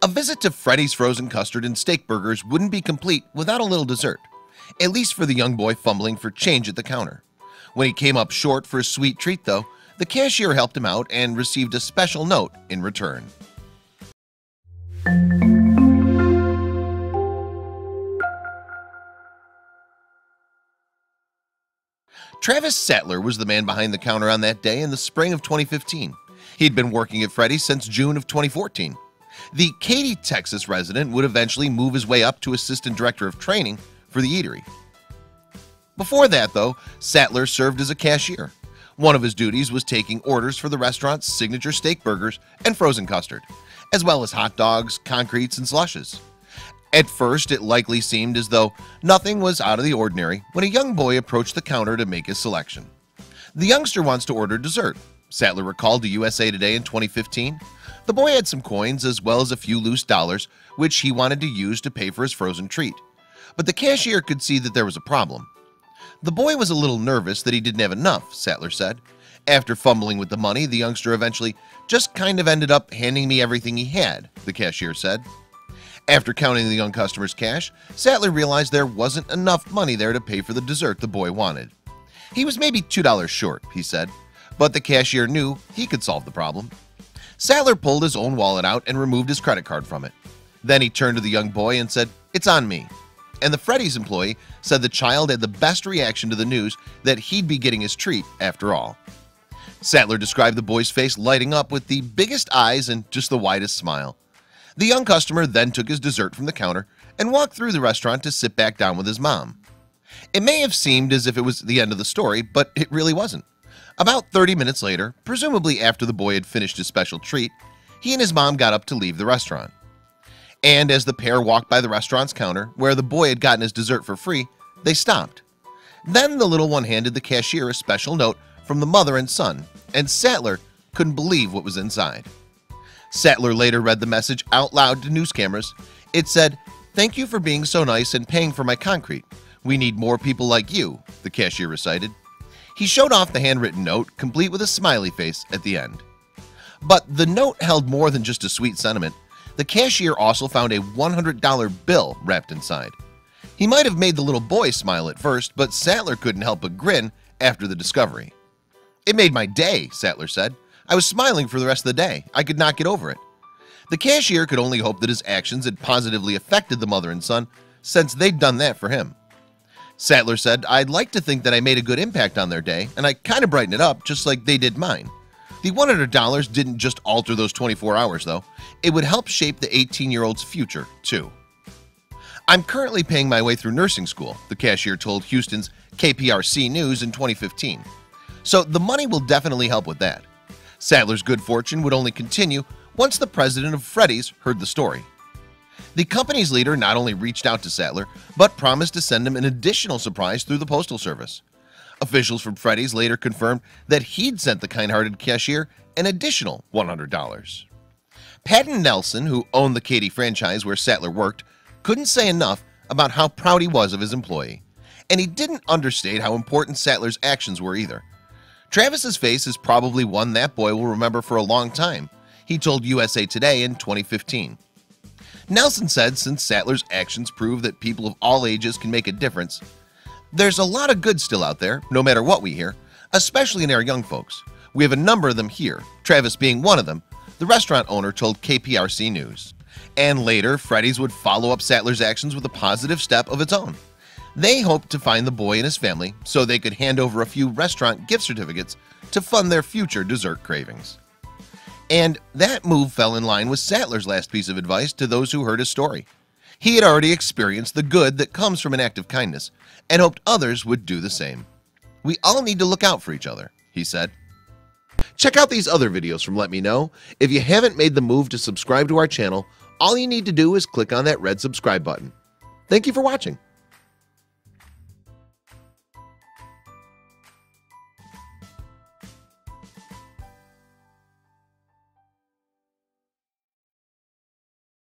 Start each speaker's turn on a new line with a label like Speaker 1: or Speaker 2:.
Speaker 1: A visit to Freddy's frozen custard and Steakburgers wouldn't be complete without a little dessert, at least for the young boy fumbling for change at the counter. When he came up short for a sweet treat though, the cashier helped him out and received a special note in return. Travis Sattler was the man behind the counter on that day in the spring of 2015. He'd been working at Freddy's since June of 2014. The Katy, Texas resident would eventually move his way up to assistant director of training for the eatery. Before that though, Sattler served as a cashier. One of his duties was taking orders for the restaurant's signature Steakburgers and frozen custard, as well as hot dogs, concretes, and slushes. At first, it likely seemed as though nothing was out of the ordinary when a young boy approached the counter to make his selection. The youngster wants to order dessert, Sattler recalled to USA Today in 2015. The boy had some coins as well as a few loose dollars, which he wanted to use to pay for his frozen treat. But the cashier could see that there was a problem. The boy was a little nervous that he didn't have enough, Sattler said. After fumbling with the money, the youngster eventually just kind of ended up handing me everything he had, the cashier said. After counting the young customer's cash, Sattler realized there wasn't enough money there to pay for the dessert the boy wanted. He was maybe $2 short, he said, but the cashier knew he could solve the problem. Sattler pulled his own wallet out and removed his credit card from it. Then he turned to the young boy and said, "It's on me." And the Freddy's employee said the child had the best reaction to the news that he'd be getting his treat after all. Sattler described the boy's face lighting up with the biggest eyes and just the widest smile. The young customer then took his dessert from the counter and walked through the restaurant to sit back down with his mom. It may have seemed as if it was the end of the story, but it really wasn't. About 30 minutes later, presumably after the boy had finished his special treat, he and his mom got up to leave the restaurant. And as the pair walked by the restaurant's counter where the boy had gotten his dessert for free, they stopped. Then the little one handed the cashier a special note from the mother and son, and Sattler couldn't believe what was inside. Sattler later read the message out loud to news cameras. It said, "Thank you for being so nice and paying for my concrete. We need more people like you," the cashier recited. He showed off the handwritten note, complete with a smiley face at the end. But the note held more than just a sweet sentiment. The cashier also found a $100 bill wrapped inside. He might have made the little boy smile at first, but Sattler couldn't help but grin after the discovery. "It made my day," Sattler said. "I was smiling for the rest of the day. I could not get over it." The cashier could only hope that his actions had positively affected the mother and son, since they'd done that for him. Sattler said, "I'd like to think that I made a good impact on their day, and I kind of brightened it up just like they did mine." The $100 didn't just alter those 24 hours though. It would help shape the 18-year-old's future too. "I'm currently paying my way through nursing school," the cashier told Houston's KPRC News in 2015. "So the money will definitely help with that." Sattler's good fortune would only continue once the president of Freddy's heard the story. The company's leader not only reached out to Sattler, but promised to send him an additional surprise through the postal service. Officials from Freddy's later confirmed that he'd sent the kind-hearted cashier an additional $100. Patton Nelson, who owned the Katy franchise where Sattler worked, couldn't say enough about how proud he was of his employee. And he didn't understate how important Sattler's actions were either. "Travis's face is probably one that boy will remember for a long time," he told USA Today in 2015. Nelson said since Sattler's actions prove that people of all ages can make a difference, "There's a lot of good still out there, no matter what we hear, especially in our young folks. We have a number of them here, Travis being one of them," the restaurant owner told KPRC News. And later, Freddy's would follow up Sattler's actions with a positive step of its own. They hoped to find the boy and his family so they could hand over a few restaurant gift certificates to fund their future dessert cravings. And that move fell in line with Sattler's last piece of advice to those who heard his story. He had already experienced the good that comes from an act of kindness and hoped others would do the same. "We all need to look out for each other," he said. Check out these other videos from Let Me Know. If you haven't made the move to subscribe to our channel, all you need to do is click on that red subscribe button. Thank you for watching.